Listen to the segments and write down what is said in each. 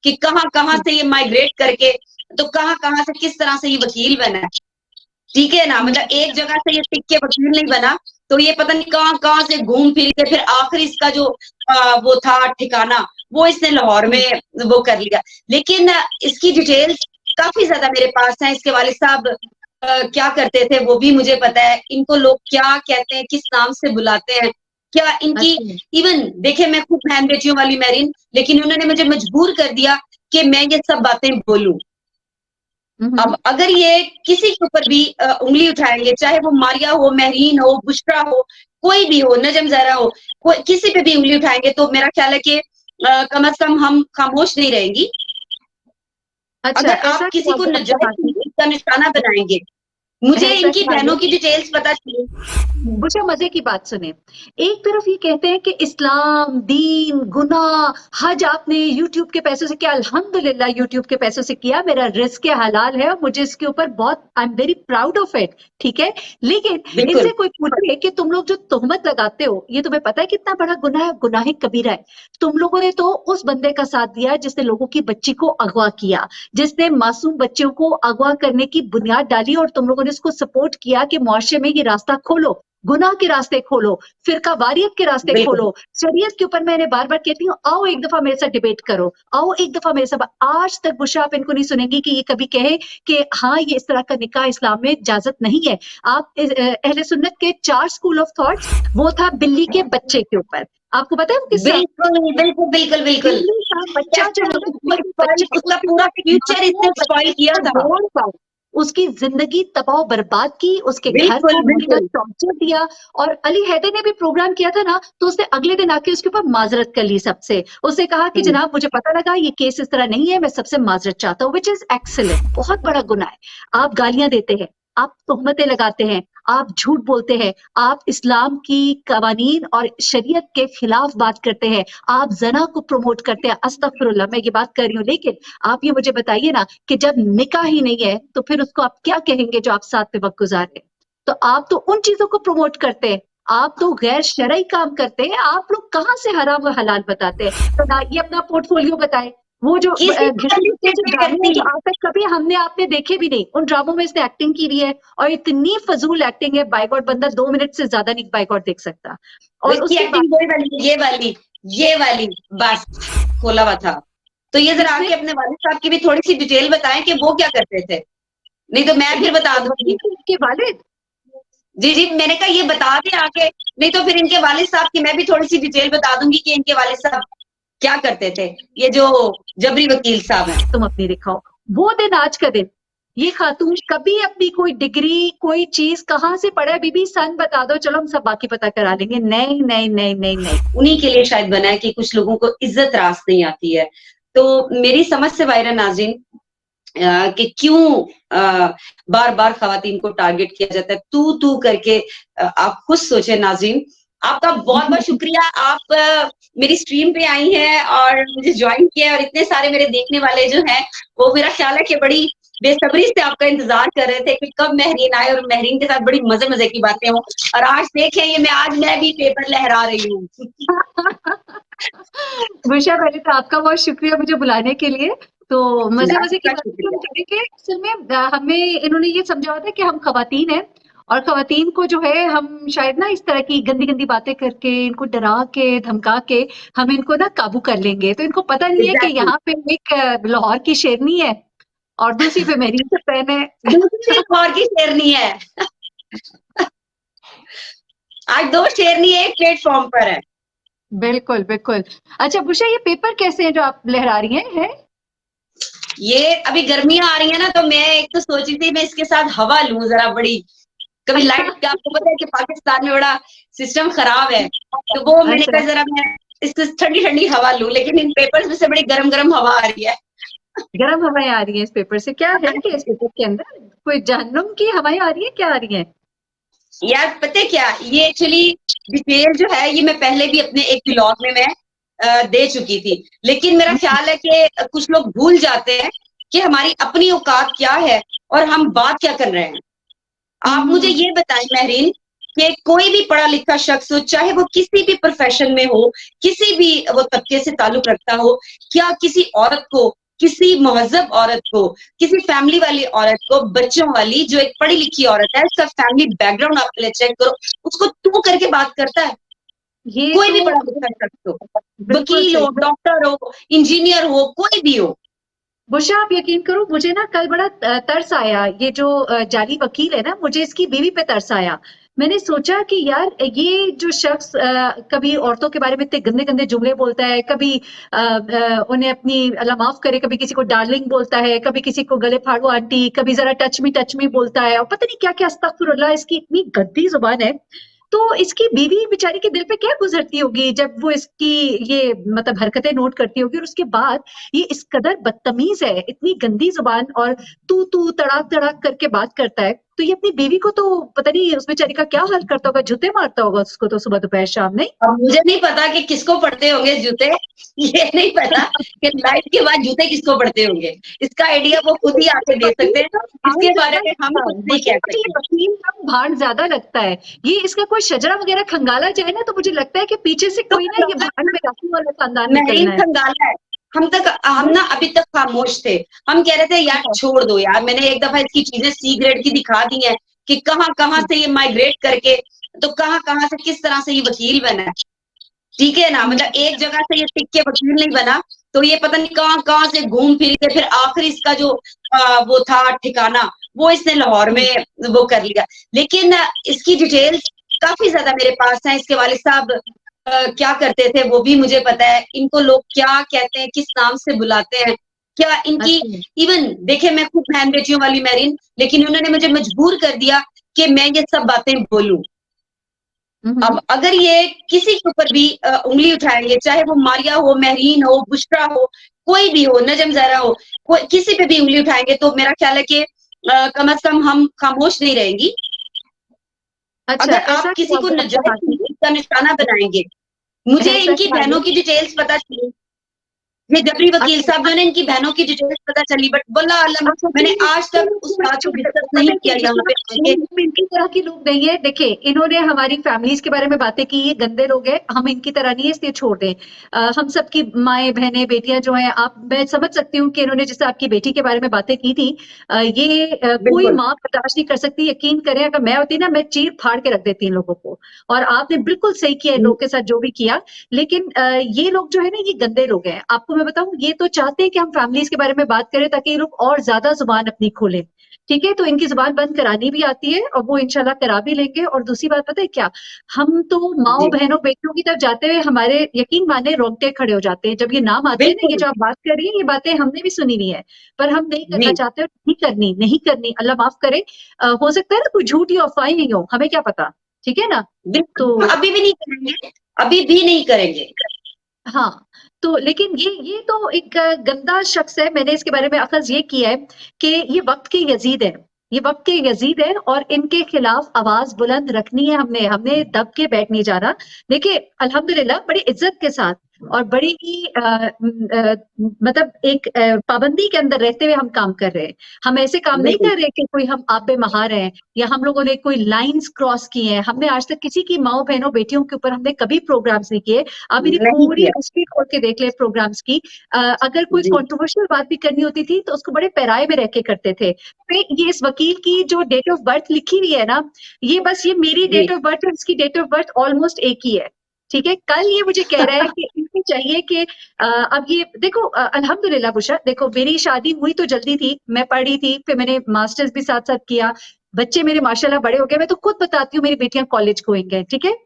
कि कहाँ कहाँ से ये माइग्रेट करके, तो कहाँ कहाँ से किस तरह से ये वकील बना है, ठीक है ना। मतलब एक जगह से ये टिक के वकील नहीं बना, तो ये पता नहीं कहाँ कहाँ से घूम फिर के फिर आखिर इसका जो वो था ठिकाना, वो इसने लाहौर में वो कर लिया। लेकिन इसकी डिटेल्स काफी ज्यादा मेरे पास है। इसके वालिद साहब क्या करते थे वो भी मुझे पता है, इनको लोग क्या कहते हैं, किस नाम से बुलाते हैं, क्या इनकी। इवन देखे, मैं खुद बहन बेटियों वाली मैरिन, लेकिन उन्होंने मुझे मजबूर कर दिया कि मैं ये सब बातें बोलूं। अब अगर ये किसी के ऊपर भी उंगली उठाएंगे, चाहे वो मारिया हो, महरीन हो, बुशरा हो, कोई भी हो, नजम जहरा हो, कोई किसी पे भी उंगली उठाएंगे, तो मेरा ख्याल है कि कम से कम हम खामोश नहीं रहेंगी। अच्छा, अगर आप किसी को नाजायज का निशाना बनाएंगे, मुझे इनकी बहनों की डिटेल्स पता चली। बुशा, मजे की बात सुने। एक तरफ ये कहते हैं कि इस्लाम, दीन, गुनाह, हज आपने यूट्यूब के पैसों से किया, अल्हम्दुलिल्लाह यूट्यूब के पैसों से किया, मेरा रिस्क हलाल है और मुझे इसके ऊपर बहुत, I am very proud of it, ठीक है। लेकिन इनसे कोई पूछे कि तुम लोग जो तोहमत लगाते हो, ये तुम्हें पता है कितना बड़ा गुनाह है, गुनाह कबीरा है। तुम लोगों ने तो उस बंदे का साथ दिया जिसने लोगों की बच्ची को अगवा किया, जिसने मासूम बच्चों को अगवा करने की बुनियाद डाली, और तुम लोगों ने इसको सपोर्ट किया कि मुआशरे में ये रास्ता खोलो, गुनाह के रास्ते खोलो, फिरका वारियत के रास्ते खोलो, शरीयत के ऊपर। मैंने बार बार कहती हूँ, आओ एक दफा मेरे साथ डिबेट करो, आओ एक दफा मेरे साथ। आज तक बुशा आप इनको नहीं सुनेंगी कि ये कभी कहे कि हाँ ये इस तरह का निकाह इस्लाम में इजाजत नहीं है। आप अहले सुन्नत के 4 स्कूल ऑफ थॉट्स, वो था बिल्ली के बच्चे के ऊपर। आपको पता है वो किस्सा? बिल्कुल बिल्कुल बिल्कुल बिल्कुल। बच्चा जो उसका पूरा फ्यूचर इसने स्पॉइल किया था, उसकी जिंदगी तबाह बर्बाद की, उसके घर को टॉर्चर दिया। और अली हैदर ने भी प्रोग्राम किया था ना, तो उसने अगले दिन आके उसके ऊपर माजरत कर ली सबसे। उसने कहा कि जनाब मुझे पता लगा ये केस इस तरह नहीं है, मैं सबसे माजरत चाहता हूँ, विच इज एक्सीलेंट। बहुत बड़ा गुनाह है। आप गालियां देते हैं, आप तोहमतें लगाते हैं, आप झूठ बोलते हैं, आप इस्लाम की कवानीन और शरीयत के खिलाफ बात करते हैं, आप जना को प्रमोट करते हैं। अस्तगफिरुल्लाह, मैं ये बात कर रही हूँ। लेकिन आप ये मुझे बताइए ना कि जब निकाह ही नहीं है तो फिर उसको आप क्या कहेंगे जो आप साथ में वक्त गुजार रहे? तो आप तो उन चीजों को प्रमोट करते हैं, आप तो गैर शरई काम करते हैं। आप लोग कहाँ से हराम व हलाल बताते हैं? तो ना ये अपना पोर्टफोलियो बताए। वो जो ड्रामे जो आज तक कभी हमने आपने देखे भी नहीं, उन ड्रामों में इसने एक्टिंग की हुई है, और इतनी फजूल एक्टिंग है, बाय गॉड बंदा 2 मिनट से ज्यादा नहीं बाय गॉड देख सकता। और उसकी एक्टिंग ये वाली बस खोला हुआ था। तो ये जरा आके अपने वालिद साहब की भी थोड़ी सी डिटेल बताएं कि वो क्या करते थे, नहीं तो मैं फिर बता दूंगी। इनके वालिद, जी जी, मैंने कहा ये बता दें आके, नहीं तो फिर इनके वालिद साहब की मैं भी थोड़ी सी डिटेल बता दूंगी कि इनके वालिद साहब क्या करते थे, ये जो जबरी वकील साहब हैं। तुम अपनी दिखाओ वो दिन, आज का दिन। ये खातून कभी अपनी कोई डिग्री, कोई चीज कहाँ से पढ़ा है, बीबी सन बता दो, चलो हम सब बाकी पता करा लेंगे। नहीं नहीं नहीं नहीं नहीं, उन्हीं के लिए शायद बना है कि कुछ लोगों को इज्जत रास नहीं आती है। तो मेरी समझ से बाहर नाज़रीन कि क्यों बार बार खवातीन को टारगेट किया जाता है, तू करके। आप खुद सोचे नाज़रीन। आपका बहुत बहुत शुक्रिया, आप मेरी स्ट्रीम पे आई हैं और मुझे ज्वाइन किया, और इतने सारे मेरे देखने वाले जो हैं वो मेरा ख्याल है कि बड़ी बेसब्री से आपका इंतजार कर रहे थे कि कब महरीन आए और महरीन के साथ बड़ी मजे मजे की बातें हों। और आज देखें ये आज मैं भी पेपर लहरा रही हूँ। बुशा, पहले तो आपका बहुत शुक्रिया मुझे बुलाने के लिए। तो मजे मजे की बात करेंगे। असल में हमें इन्होंने ये समझाया था कि हम खवातीन हैं, और खवातीन को जो है हम शायद ना इस तरह की गंदी गंदी बातें करके, इनको डरा के धमका के हम इनको ना काबू कर लेंगे। तो इनको पता नहीं है कि यहाँ पे एक लाहौर की शेरनी है और दूसरी पे मेरी बहन है, दूसरी लाहौर की शेरनी है। आज 2 शेरनी एक प्लेटफॉर्म पर है। बिल्कुल बिल्कुल। अच्छा बुशा, ये पेपर कैसे है जो आप लहरा रही हैं? ये अभी गर्मियां आ रही है ना, तो मैं एक तो सोची थी मैं इसके साथ हवा लूं जरा बड़ी। कभी लाइट, आपको पता है कि पाकिस्तान में बड़ा सिस्टम खराब है, तो वो मैंने कहा जरा मैं इससे ठंडी ठंडी हवा लूं, लेकिन इन पेपर्स में से बड़ी गरम गरम हवा आ रही है। गरम हवाएं आ रही हैं इस पेपर से? क्या है कि इस पेपर के अंदर कोई जहन्नुम की हवाएं आ रही है, क्या आ रही हैं? यार पता है क्या, ये एक्चुअली डिटेल जो है ये मैं पहले भी अपने एक ब्लॉग में मैं दे चुकी थी, लेकिन मेरा ख्याल है कि कुछ लोग भूल जाते हैं कि हमारी अपनी औकात क्या है और हम बात क्या कर रहे हैं। आप मुझे ये बताएं महरीन कि कोई भी पढ़ा लिखा शख्स हो, चाहे वो किसी भी प्रोफेशन में हो, किसी भी वो तबके से ताल्लुक रखता हो, क्या किसी औरत को, किसी महज़ब औरत को, किसी फैमिली वाली औरत को, बच्चों वाली जो एक पढ़ी लिखी औरत है, उसका फैमिली बैकग्राउंड आप पहले चेक करो, उसको तू करके बात करता है? ये कोई भी तो पढ़ा लिखा शख्स हो, बिल्कुल वकील सही। हो, डॉक्टर हो, इंजीनियर हो, कोई भी हो। बुशा, आप यकीन करो, मुझे ना कल बड़ा तरस आया। ये जो जाली वकील है ना, मुझे इसकी बीवी पे तरस आया। मैंने सोचा कि यार ये जो शख्स कभी औरतों के बारे में इतने गंदे गंदे जुमले बोलता है, कभी उन्हें अपनी अल्लाह माफ करे, कभी किसी को डार्लिंग बोलता है, कभी किसी को गले फाड़ो आंटी, कभी जरा टच मी बोलता है, और पता नहीं क्या क्या, अस्तगफुरुल्लाह, इसकी इतनी गंदी जुबान है। तो इसकी बीवी बेचारी के दिल पे क्या गुजरती होगी जब वो इसकी ये मतलब हरकतें नोट करती होगी, और उसके बाद ये इस कदर बदतमीज है, इतनी गंदी जुबान, और तू तड़ाक तड़ाक करके बात करता है। तो ये अपनी बीवी को तो पता नहीं उस बेचारी का क्या हाल करता होगा, जूते मारता होगा उसको तो सुबह दोपहर शाम, नहीं? अब मुझे नहीं पता कि किसको पड़ते होंगे जूते, ये नहीं पता कि लाइफ के बाद जूते किसको पड़ते होंगे। इसका आइडिया वो खुद ही आके दे सकते हैं, इसके बारे में हम कुछ नहीं कह सकते। वकील का भाड़ ज्यादा लगता है। ये इसका कोई शजरा वगैरह खंगाला जाए ना, तो मुझे लगता है कि पीछे से तो कोई ना ये भाड़ में रखने वाला खानदान नहीं निकलना है। खंगाला है। हम ना अभी तक खामोश थे। हम कह रहे थे यार छोड़ दो यार, मैंने एक दफा इसकी चीजें सी ग्रेड की दिखा दी हैं कि कहाँ कहाँ से ये माइग्रेट करके, तो कहाँ कहाँ से किस तरह से ये वकील बना है। ठीक है ना, मतलब एक जगह से ये टिक के वकील नहीं बना, तो ये पता नहीं कहाँ कहाँ से घूम फिर के फिर आखिर इसका जो वो था ठिकाना, वो इसने लाहौर में वो कर लिया। लेकिन इसकी डिटेल्स काफी ज्यादा मेरे पास है। इसके वालिद साहब क्या करते थे वो भी मुझे पता है। इनको लोग क्या कहते हैं, किस नाम से बुलाते हैं, क्या इनकी इवन देखे, मैं खुद बहन बेटियों वाली मैरिन, लेकिन उन्होंने मुझे मजबूर कर दिया कि मैं ये सब बातें बोलूं। अब अगर ये किसी के ऊपर भी उंगली उठाएंगे, चाहे वो मारिया हो, महरीन हो, बुशरा हो, कोई भी हो, नजम जहरा हो, कोई किसी पे भी उंगली उठाएंगे, तो मेरा ख्याल है कि कम से कम हम खामोश नहीं रहेंगी। अच्छा, अगर ऐसा आप किसी क्या को हुआ नजायज बाकी? का निशाना बनाएंगे, मुझे ऐसा इनकी क्या बहनों है? की डिटेल्स पता चली, ये जबरी वकील अच्छा, साहब जो है इनकी बहनों की डिटेल्स पता चली, बट वल्लाह आलम अच्छा, मैंने आज तक उस बात को डिस्कस नहीं किया यहाँ पे आके। इनकी तरह के लोग नहीं है। देखिए, इन्होंने हमारी फैमिलीज के बारे में बातें की, ये गंदे लोग हैं, हम इनकी तरह नहीं है, इसलिए छोड़ दें। हम सबकी माएं बहनें बेटियां जो हैं, आप, मैं समझ सकती हूँ कि इन्होंने जैसे आपकी बेटी के बारे में बातें की थी, कोई बिल्कुल माँ बर्दाश्त नहीं कर सकती। यकीन करें, अगर मैं होती ना, मैं चीर फाड़ के रख देती इन लोगों को। और आपने बिल्कुल सही किया इन लोगों के साथ जो भी किया। लेकिन ये लोग जो है ना, ये गंदे लोग हैं। आपको मैं बताऊं, ये तो चाहते हैं कि हम फैमिलीज के बारे में बात करें ताकि ये लोग और ज्यादा जुबान अपनी खोलें। ठीक है, तो इनकी जुबान बंद करानी भी आती है, और वो इंशाल्लाह करा भी लेंगे। और दूसरी बात पता है क्या, हम तो माओ जी, बहनों बेटियों की तरफ जाते हुए हमारे यकीन माने रोंगटे खड़े हो जाते हैं जब ये नाम आते हैं ना। ये बिल्कुल जो आप बात कर रही है, ये बातें हमने भी सुनी हुई है, पर हम नहीं करना जी, चाहते, और नहीं करनी, नहीं करनी, अल्लाह माफ करे। हो सकता है ना कोई झूठी अफवाह नहीं हो, हमें क्या पता। ठीक है ना? बिल्कुल तो हम अभी भी नहीं करेंगे, अभी भी नहीं करेंगे। हाँ, तो लेकिन ये तो एक गंदा शख्स है। मैंने इसके बारे में अखज़ ये किया है कि ये वक्त के यजीद है, ये वक्त के यजीद है, और इनके खिलाफ आवाज बुलंद रखनी है। हमने हमने दब के बैठ नहीं जाना। देखिए, अल्हम्दुलिल्लाह बड़ी इज्जत के साथ और बड़ी ही मतलब एक पाबंदी के अंदर रहते हुए हम काम कर रहे हैं। हम ऐसे काम नहीं बिल्कुल कर रहे कि कोई हम आप पे महार हैं, या हम लोगों ने कोई लाइंस क्रॉस की हैं। हमने आज तक किसी की माओ बहनों बेटियों के ऊपर हमने कभी प्रोग्राम्स नहीं किए। आप मेरी नहीं पूरी किया। हिस्ट्री खोल के देख ले प्रोग्राम्स की। अगर कोई जी कंट्रोवर्शियल बात भी करनी होती थी तो उसको बड़े पैराए में रह के करते थे। फिर ये इस वकील की जो डेट ऑफ बर्थ लिखी हुई है ना, ये बस, ये मेरी जी डेट ऑफ बर्थ और इसकी डेट ऑफ बर्थ ऑलमोस्ट एक ही है। ठीक है, कल ये मुझे कह रहा है कि इनको चाहिए कि अब ये देखो, अल्हम्दुलिल्लाह बुशरा, देखो मेरी शादी हुई तो जल्दी थी, मैं पढ़ी थी, फिर मैंने मास्टर्स भी साथ साथ किया, बच्चे मेरे माशाल्लाह बड़े हो गए। मैं तो खुद बताती हूँ, मेरी बेटियां कॉलेज गोइंग है। ठीक है,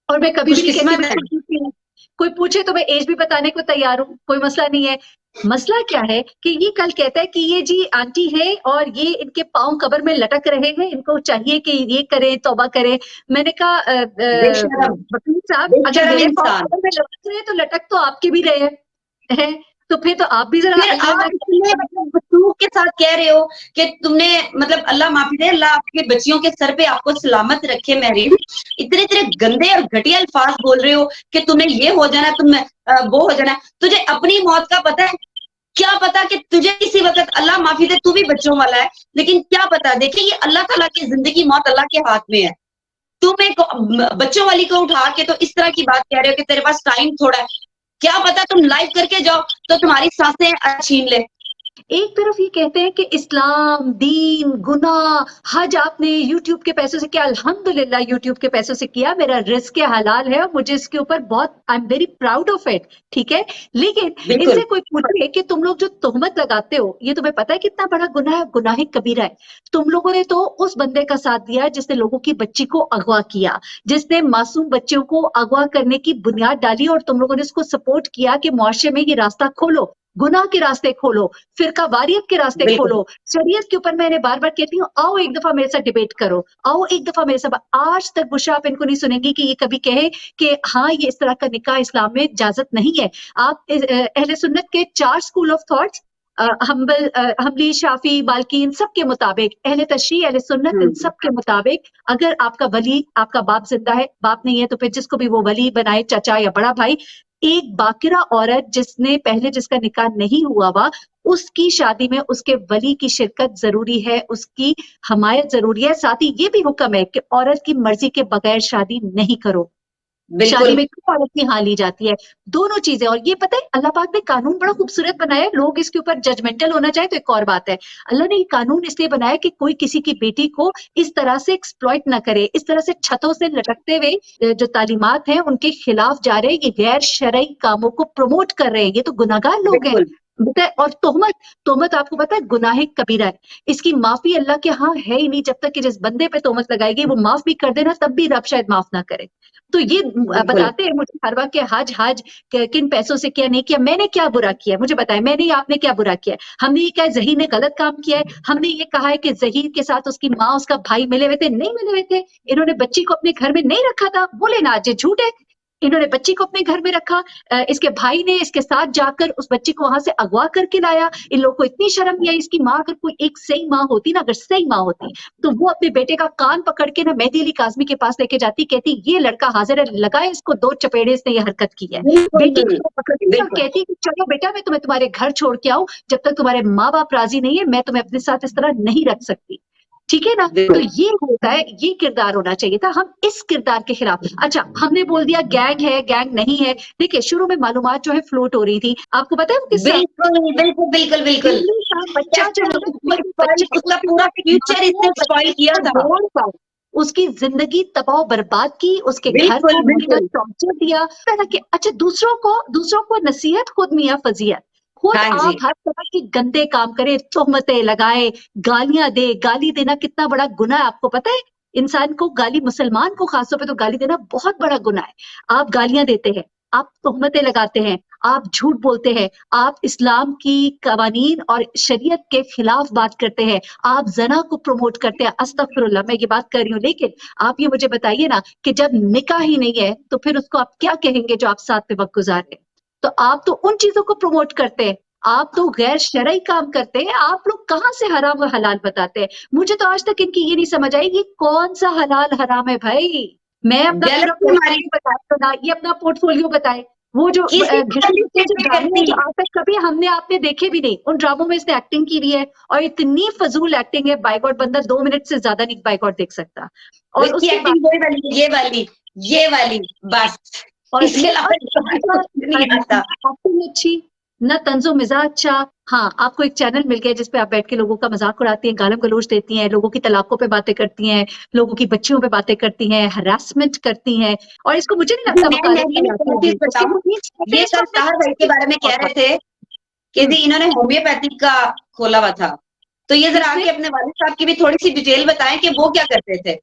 और मैं कभी भी नहीं कहती खुशकिस्मत मैं है। छोटी सी हूँ। कोई पूछे तो मैं एज भी बताने को तैयार हूँ, कोई मसला नहीं है। मसला क्या है कि ये कल कहता है कि ये जी आंटी है और ये इनके पाँव कब्र में लटक रहे हैं, इनको चाहिए कि ये करें, तौबा करें। मैंने कहा बेशरम, वकील साहब, अगर बेशरम मेरे पाँव इंसान। कब्र में लटक रहे हैं तो लटक तो आपके भी रहे हैं। तो फिर तो आप भी जरा फिर अल्लाह आप अल्लाह इतने मतलब वसूख के साथ कह रहे हो कि तुमने मतलब अल्लाह माफी दे, अल्लाह आपके बच्चियों के सर पे आपको सलामत रखे महरीन, इतने इतने गंदे और घटिया अल्फाज बोल रहे हो कि तुम्हें ये हो जाना, तुम वो हो जाना। तुझे अपनी मौत का पता है? क्या पता कि तुझे किसी वक्त अल्लाह माफी दे, तू भी बच्चों वाला है, लेकिन क्या पता। देखिए, ये अल्लाह ताला की जिंदगी मौत अल्लाह के हाथ में है। तुम एक बच्चों वाली को उठा के तो इस तरह की बात कह रहे हो कि तेरे पास टाइम थोड़ा है, क्या पता तुम लाइव करके जाओ तो तुम्हारी सांसें छीन ले। एक तरफ ये कहते हैं कि इस्लाम, दीन, गुनाह, हज आपने यूट्यूब के पैसों से किया, अल्हम्दुलिल्लाह यूट्यूब के पैसों से किया, मेरा रिस्क हलाल है और मुझे इसके ऊपर बहुत I am very proud of it, ठीक है। लेकिन बिल्कुल इनसे कोई पूछे कि तुम लोग जो तोहमत लगाते हो ये तुम्हें पता है कितना बड़ा गुनाह है, गुनाह कबीरा है। तुम लोगों ने तो उस बंदे का साथ दिया जिसने लोगों की बच्ची को अगवा किया, जिसने मासूम बच्चों को अगवा करने की बुनियाद डाली, और तुम लोगों ने उसको सपोर्ट किया कि मुआशरे में ये रास्ता खोलो, गुनाह के रास्ते खोलो, फिरका वारियत के रास्ते बिल्कुल खोलो। शरीयत के ऊपर मैंने बार बार कहती हूँ, आओ एक दफा मेरे साथ डिबेट करो, आओ एक दफा मेरे साथ। आज तक बुशरा आप इनको नहीं सुनेंगी कि ये कभी कहे कि हाँ ये इस तरह का निकाह इस्लाम में इजाजत नहीं है। आप अहले सुन्नत के 4 स्कूल ऑफ थॉट्स, हम्बली, शाफी, बाल्की, इन सब के मुताबिक, अहले तशरीह, अहले सुन्नत, इन सब के मुताबिक, अगर आपका वली, आपका बाप जिंदा है, बाप नहीं है तो फिर जिसको भी वो वली बनाए, चाचा या बड़ा भाई, एक बाकिरा औरत जिसने पहले जिसका निकाह नहीं हुआ हुआ, उसकी शादी में उसके वली की शिरकत जरूरी है, उसकी हमायत जरूरी है। साथ ही ये भी हुक्म है कि औरत की मर्जी के बगैर शादी नहीं करो। शादी बिल्कुल में क्यों औरत की हाँ ली जाती है, दोनों चीजें। और ये पता है अल्लाह पाक ने कानून बड़ा खूबसूरत बनाया है, लोग इसके ऊपर जजमेंटल होना चाहे तो एक और बात है। अल्लाह ने ये कानून इसलिए बनाया कि कोई किसी की बेटी को इस तरह से एक्सप्लॉइट ना करे, इस तरह से छतों से लटकते हुए जो तालीमात हैं उनके खिलाफ जा रहे हैं, ये गैर शरई कामों को प्रमोट कर रहे हैं, ये तो गुनाहगार लोग हैं। बिल्कुल और तोहमत, तोहमत आपको पता है गुनाह कबीरा है, इसकी माफी अल्लाह के यहाँ है ही नहीं। जब तक कि जिस बंदे पे तोहमत लगाएगी वो माफ भी कर देना तब भी रब शायद माफ ना करे। तो ये बिल्कुल बताते हैं मुझे हर वक्त के हज हज किन पैसों से किया नहीं किया, मैंने क्या बुरा किया मुझे बताएं, मैंने या आपने क्या बुरा किया है। हमने ये कहा जहीर ने गलत काम किया है, हमने ये कहा है कि जहीर के साथ उसकी माँ उसका भाई मिले हुए थे, नहीं मिले हुए थे, इन्होंने बच्ची को अपने घर में नहीं रखा था, बोले ना आज ये झूठ है, इन्होंने बच्ची को अपने घर में रखा। इसके भाई ने इसके साथ जाकर उस बच्ची को वहां से अगवा करके लाया। इन लोगों को इतनी शर्म नहीं आई। इसकी माँ अगर कोई एक सही माँ होती ना, अगर सही माँ होती तो वो अपने बेटे का कान पकड़ के ना मेहदी अली काज़मी के पास लेके जाती, कहती ये लड़का हाजिर है, लगाए इसको 2 चपेड़े, इसने ये हरकत की है। बेटी बिल्कुल को पकड़ती और बिल्कुल कहती कि चलो बेटा मैं तुम्हें तुम्हारे घर छोड़ के आऊं, जब तक तुम्हारे माँ बाप राजी नहीं है मैं तुम्हें अपने साथ इस तरह नहीं रख सकती, ठीक है ना। तो बिल्कुल ये होता है, ये किरदार होना चाहिए था, हम इस किरदार के खिलाफ। अच्छा हमने बोल दिया गैंग है गैंग नहीं है। देखिए शुरू में मालूमात जो है फ्लोट हो रही थी, आपको पता है वो किस्सा, बिल्कुल बिल्कुल बिल्कुल बिल्कुल दिल्ली का बच्चा जो है ना, बच्चे उसका पूरा फ्यूचर इसने स्पॉइल किया था। उसकी जिंदगी तबाह बर्बाद की, उसके घर बिल्कुल को बुरा बिल्कुल टॉर्चर दिया तरह के। अच्छा दूसरों को नसीहत खुद मियां फजीहत, खुद हाँ आप जी हर तरह के गंदे काम करें, तोहमतें लगाए, गालियां दे। गाली देना कितना बड़ा गुनाह है आपको पता है, इंसान को गाली, मुसलमान को खासतौर पे तो गाली देना बहुत बड़ा गुनाह है। आप गालियां देते हैं, आप तोहमतें लगाते हैं, आप झूठ बोलते हैं, आप इस्लाम की कवानीन और शरीयत के खिलाफ बात करते हैं, आप जना को प्रमोट करते हैं। अस्तगफिरुल्लाह मैं ये बात कर रही हूँ, लेकिन आप ये मुझे बताइए ना कि जब निकाह ही नहीं है तो फिर उसको आप क्या कहेंगे जो आप साथ में वक्त गुजारे। तो आप तो उन चीजों को प्रमोट करते हैं, आप तो गैर शरई काम करते हैं। आप लोग कहाँ से हराम और हलाल बताते हैं, मुझे तो आज तक इनकी ये नहीं समझ आई ये कौन सा हलाल हराम है भाई। मैं अपना गलत पूरा हमारी पोर्टफोलियो बताए तो ना, ये अपना पोर्टफोलियो बताए। वो जो किसी घिसने के जो ड्रामे हैं जो करती आज तक कभी हमने आपने देखे भी नहीं, उन ड्रामों में इसने एक्टिंग की हुई है, और इतनी फजूल एक्टिंग है, बाइकआउट बंदा 2 मिनट से ज्यादा नहीं बाइकआउट देख सकता। और इसकी उसके बाद एक्टिंग वही वाली ये वाली बस और इसके अलावा नहीं आता। एक्टिंग अच्छी ना, तंजो मिजाज अच्छा। हाँ आपको एक चैनल मिल गया जिसपे आप बैठ के लोगों का मजाक उड़ाती हैं, गालम गलोच देती हैं, लोगों की तलाकों पे बातें करती हैं, लोगों की बच्चियों पे बातें करती हैं, हरासमेंट करती हैं, और इसको मुझे नहीं लगता मैं वकालत ये की आती एक होगी। चीज बताऊं, ये कल ताहर भाई के बारे में कह रहे थे कि जी इन्होंने होम्योपैथिक का खोला हुआ था, तो ये जरा आके अपने वालिद साहब की भी थोड़ी सी डिटेल बताएं कि वो क्या करते थे।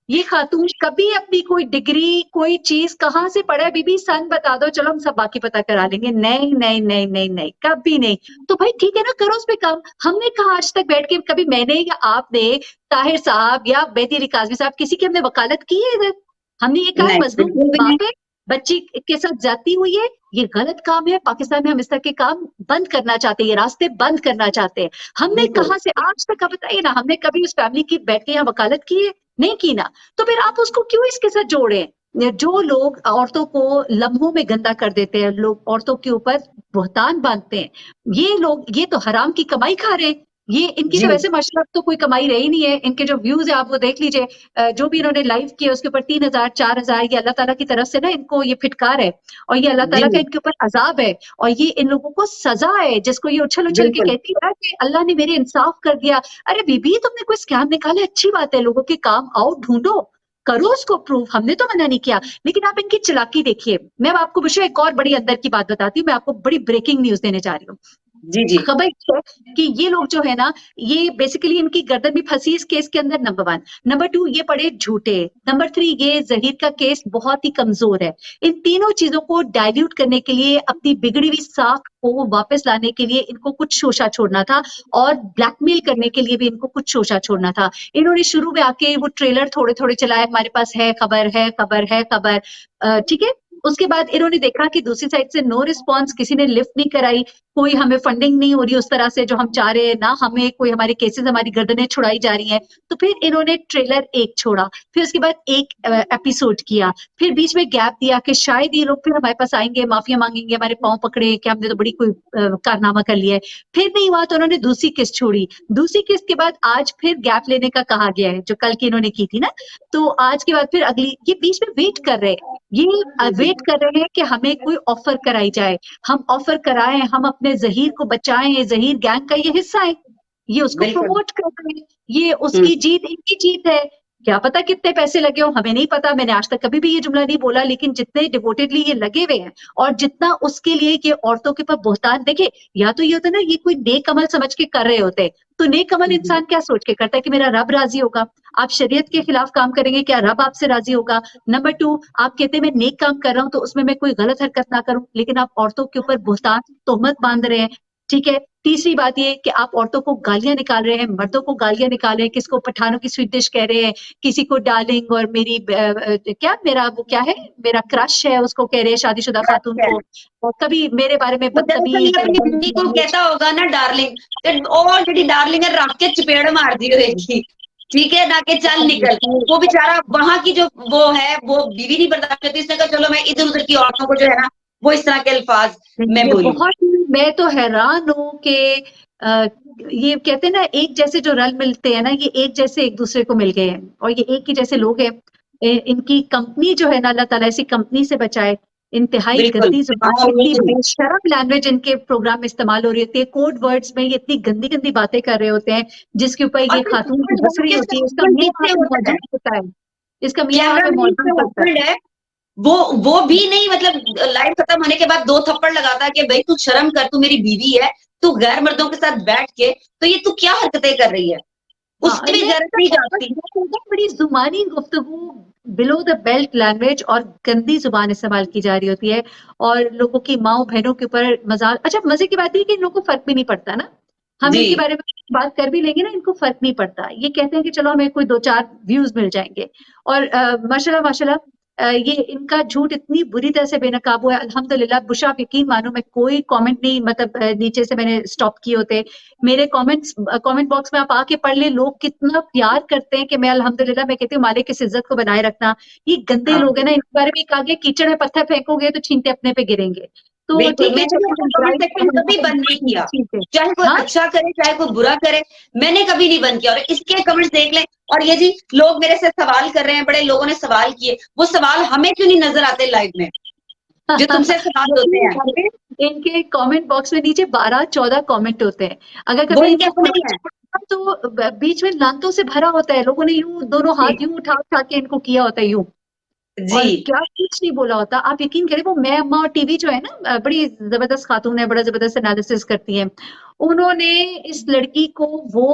ये खातून कभी अपनी कोई डिग्री कोई चीज कहाँ से पढ़ा है, बीबी सन बता दो चलो हम सब बाकी पता करा लेंगे, नहीं नहीं नहीं नहीं नहीं कभी नहीं। तो भाई ठीक है ना, करो उस पे काम। हमने कहा आज तक बैठ के, कभी मैंने या आपने, ताहिर साहब या मेहदी अली काज़मी साहब, किसी की हमने वकालत की है इधर? हमने ये कहा नहीं मजलूम बिल्कुल भी नहीं। बाप है, बच्ची के साथ जाती हुई है, ये गलत काम है, पाकिस्तान में हम इस तरह के काम बंद करना चाहते हैं, ये रास्ते बंद करना चाहते हैं। हमने बिल्कुल कहा से आज तक, आप बताइए ना, हमने कभी उस फैमिली की बैठ के यहाँ वकालत की है? नहीं की ना। तो फिर आप उसको क्यों इसके साथ जोड़े? जो लोग औरतों को लम्हों में गंदा कर देते हैं, लोग औरतों के ऊपर बुहतान बांधते हैं, ये लोग ये तो हराम की कमाई खा रहे हैं। ये इनकी जी तो वैसे माशाल्लाह अब तो कोई कमाई रही नहीं है। इनके जो व्यूज है आप वो देख लीजिए, जो भी इन्होंने लाइव किए उसके ऊपर 3,000 4,000, ये अल्लाह ताला की तरफ से ना इनको ये फिटकार है और ये अल्लाह ताला का जी इनके ऊपर अजाब है और ये इन लोगों को सजा है, जिसको ये उछल उछल के बिल्कुल कहती है कि अल्लाह ने मेरे इंसाफ कर दिया। अरे बीबी तुमने कोई स्कैम निकाले, अच्छी बात है, लोगों के काम आओ, ढूंढो, करो उसको प्रूव, हमने तो मना नहीं किया। लेकिन आप इनकी चालाकी देखिए। मैं अब आपको विषय एक और बड़ी अंदर की बात बताती हूँ, मैं आपको बड़ी ब्रेकिंग न्यूज देने जा रही हूँ। जी जी खबर ये है कि ये लोग जो है ना, ये बेसिकली इनकी गर्दन भी फंसी इस केस के अंदर, नंबर 1। नंबर 2, ये पड़े झूठे। नंबर 3, ये जहीर का केस बहुत ही कमजोर है। इन तीनों चीजों को डाइल्यूट करने के लिए, अपनी बिगड़ी हुई साख को वापस लाने के लिए इनको कुछ शोशा छोड़ना था और ब्लैकमेल करने के लिए भी इनको कुछ शोशा छोड़ना था। इन्होंने शुरू में आके वो ट्रेलर थोड़े थोड़े चलाए, हमारे पास है खबर, है खबर, है खबर, ठीक है। उसके बाद इन्होंने देखा कि दूसरी साइड से नो रिस्पॉन्स, किसी ने लिफ्ट नहीं कराई, कोई हमें फंडिंग नहीं हो रही उस तरह से जो हम चाह रहे हैं, ना हमें कोई हमारे केसेस, हमारी गर्दनें छुड़ाई जा रही हैं। तो फिर इन्होंने ट्रेलर 1 छोड़ा, फिर उसके बाद एक एपिसोड किया, फिर बीच में गैप दिया कि शायद ये लोग फिर हमारे पास आएंगे, माफिया मांगेंगे, हमारे पांव पकड़े कि हमने तो बड़ी कोई कारनामा कर लिया है। फिर नहीं हुआ तो उन्होंने दूसरी किस्त छोड़ी, दूसरी किस्त के बाद आज फिर गैप लेने का कहा गया है, जो कल की इन्होंने की थी ना, तो आज के बाद फिर अगली, ये बीच में वेट कर रहे हैं, ये वेट कर रहे हैं कि हमें कोई ऑफर कराई जाए, हम ऑफर कराएं, हम अपने जहीर को बचाएं, ये जहीर गैंग का ये हिस्सा है, ये उसको बिल्कुल प्रमोट कर रहे हैं, ये उसकी जीत, इनकी जीत है। क्या पता कितने पैसे लगे हो, हमें नहीं पता, मैंने आज तक कभी भी ये जुमला नहीं बोला, लेकिन जितने डिवोटेडली ये लगे हुए हैं और जितना उसके लिए ये औरतों के ऊपर बोहतान, देखिए या तो ये होता है ना, ये कोई नेक अमल समझ के कर रहे होते, तो नेक अमल इंसान क्या सोच के करता है कि मेरा रब राजी होगा। आप शरीयत के खिलाफ काम करेंगे, क्या रब आपसे राजी होगा? नंबर 2, आप कहते हैं मैं नेक काम कर रहा हूं तो उसमें मैं कोई गलत हरकत ना करूं, लेकिन आप औरतों के ऊपर बोहतान तोहमत बांध रहे हैं, ठीक है। तीसरी बात ये कि आप औरतों को गालियां निकाल रहे हैं, मर्दों को गालियां निकाल रहे हैं, किसको पठानों की स्वीट डिश कह रहे हैं, किसी को डार्लिंग, और मेरी क्या, मेरा वो क्या है, मेरा क्रश है उसको कह रहे हैं, शादीशुदा खातून को, और कभी मेरे बारे में वो दरअसल ये अपनी बीवी को बदतमीज। कहता होगा ना डार्लिंग, और जेडी डार्लिंग है रख के चपेड़ मार दी होगी, ठीक है ना, कि चल निकल। वो बेचारा वहां की जो वो है, वो बीवी नहीं बर्दाश्त करती, इसने कहा चलो मैं इधर उधर की औरतों को जो है ना वो इस तरह के अल्फाज मैं ये बोलूं। बहुत, मैं तो हैरान हूँ कि अ, ये कहते हैं ना, एक जैसे जो रल मिलते हैं ना, ये एक जैसे एक दूसरे को मिल गए हैं और ये एक ही जैसे लोग हैं। इनकी कंपनी जो है ना, अल्लाह ताला ऐसी कंपनी से बचाए। इंतहाई बिल्कुल गंदी जुबान, इतनी बेशरम लैंग्वेज इनके प्रोग्राम में इस्तेमाल हो रही होती है, कोड वर्ड्स में ये इतनी गंदी गंदी बातें कर रहे होते हैं, जिसके ऊपर और ये फिर खातून की हंस रही होती है, इसका मियां वहां पीछे पे होता है, मौजूद होता है, इसका मियां वहां कैमरा पे मैन मौजूद जो होता है। हस्बैंड है वो भी नहीं, मतलब लाइव खत्म होने के बाद 2 थप्पड़ लगाता है कि भाई तू शर्म कर, तू मेरी बीवी है, तू गैर मर्दों के साथ बैठ के तो ये तू क्या हरकतें कर रही है, हाँ, उससे भी मैं जरा नहीं जाती। बड़ी जुबानी गुफ्तगू, बिलो द बेल्ट लैंग्वेज और गंदी जुबान इस्तेमाल की जा रही होती है और लोगों की माओ बहनों के ऊपर मजाक। अच्छा, मजे की बात है कि इन लोगों को फर्क भी नहीं पड़ता ना, हम जी इनके बारे में बात कर भी लेंगे ना, इनको फर्क नहीं पड़ता, ये कहते हैं कि चलो हमें कोई 2-4 व्यूज मिल जाएंगे। और माशाल्लाह माशाल्लाह, ये इनका झूठ इतनी बुरी तरह से बेनकाबू है, अल्हम्दुलिल्लाह। बुशा, आप यकीन मानो, मैं कोई कमेंट नहीं, मतलब नीचे से मैंने स्टॉप किए होते मेरे कमेंट बॉक्स में, आप आके पढ़ ले, लोग कितना प्यार करते हैं कि मैं अल्हम्दुलिल्लाह, मैं कहती हूँ मालिक इस इज्जत को बनाए रखना। ये गंदे हाँ लोग हैं ना, इनके बारे में कहा गया कीचड़ में पत्थर फेंकोगे तो छींटे अपने पे गिरेंगे। तो बिल्कुल, ठीक है, मैंने भी चलो अपना हम कमेंट ड्राइव सेक्शन कभी बंद नहीं किया, ठीक है। चाहे कोई हाँ, अच्छा करे चाहे कोई बुरा करे, मैंने कभी नहीं बंद किया। और इसके कमेंट्स देख लें, और ये जी लोग मेरे से सवाल कर रहे हैं, बड़े लोगों ने सवाल किए, वो सवाल हमें क्यों नहीं नजर आते लाइव में, जो तुमसे सवाल होते यकीन हैं मानिए, इनके कमेंट बॉक्स में नीचे 12-14 कमेंट होते हैं। अगर वो कभी इनके इनको अपने ही कुछ हैं। तो बीच में लानतों से भरा होता है, लोगों ने यूं दोनों जी हाथ यूं उठा उठा के इनको किया होता है यूं, जी और क्या कुछ नहीं बोला होता। आप यकीन करें, वो मैं अम्मा और टीवी जो है ना, बड़ी जबरदस्त खातून है, बड़ा जबरदस्त एनालिसिस करती हैं, उन्होंने इस लड़की को वो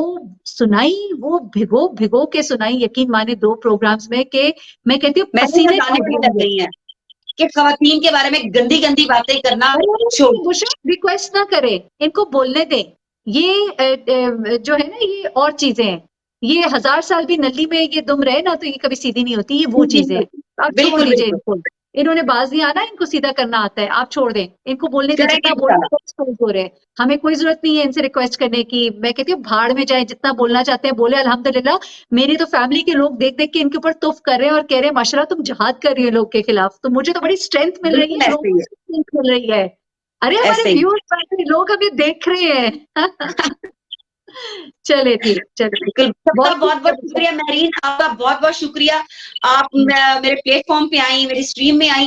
सुनाई, वो भिगो भिगो के सुनाई, यकीन माने 2 प्रोग्राम्स में, कि मैं कहती हूँ मैसेज पसीने हटाने छूट वाली लग जाएंगे। गई हैं कि खवातीन के बारे में गंदी गंदी बातें करना छोड़। अरे बुशा, रिक्वेस्ट ना करे, इनको बोलने दें। ये जो है ना, ये और चीजें हैं, ये 1000 साल भी नली में ये दुम रहे ना तो ये कभी सीधी नहीं होती, ये वो जी चीजें जी हैं। आप छोड़ बिल्कुल दीजिए बिल्कुल, इनको, इन्होंने बाज नहीं आना, इनको सीधा करना आता है, आप छोड़ दें, इनको बोलने दें, करेंगे जितना बोलना इंशाल्लाह। एक्सपोज हो रहे हैं। हमें कोई जरूरत नहीं है इनसे रिक्वेस्ट करने की, मैं कहती हूँ भाड़ में जाए, जितना बोलना चाहते हैं बोले, अल्हम्दुलिल्लाह। मेरी तो फैमिली के लोग देख देख के इनके ऊपर तुफ कर रहे हैं और कह रहे हैं माशाल्लाह तुम जहाद कर रही हो लोग के खिलाफ, तो मुझे तो बड़ी स्ट्रेंथ मिल रही बिल्कुल है, ऐसे लोगों ही है, से स्ट्रेंथ मिल रही है। अरे हमारे ऐसे ही। व्यूअर्स, लोग हमें देख रहे हैं। चले ठीक, चले बिल्कुल, सबका बहुत बहुत शुक्रिया महरीन, आपका बहुत बहुत शुक्रिया। आप मेरे प्लेटफॉर्म पे आई, मेरी स्ट्रीम में आई।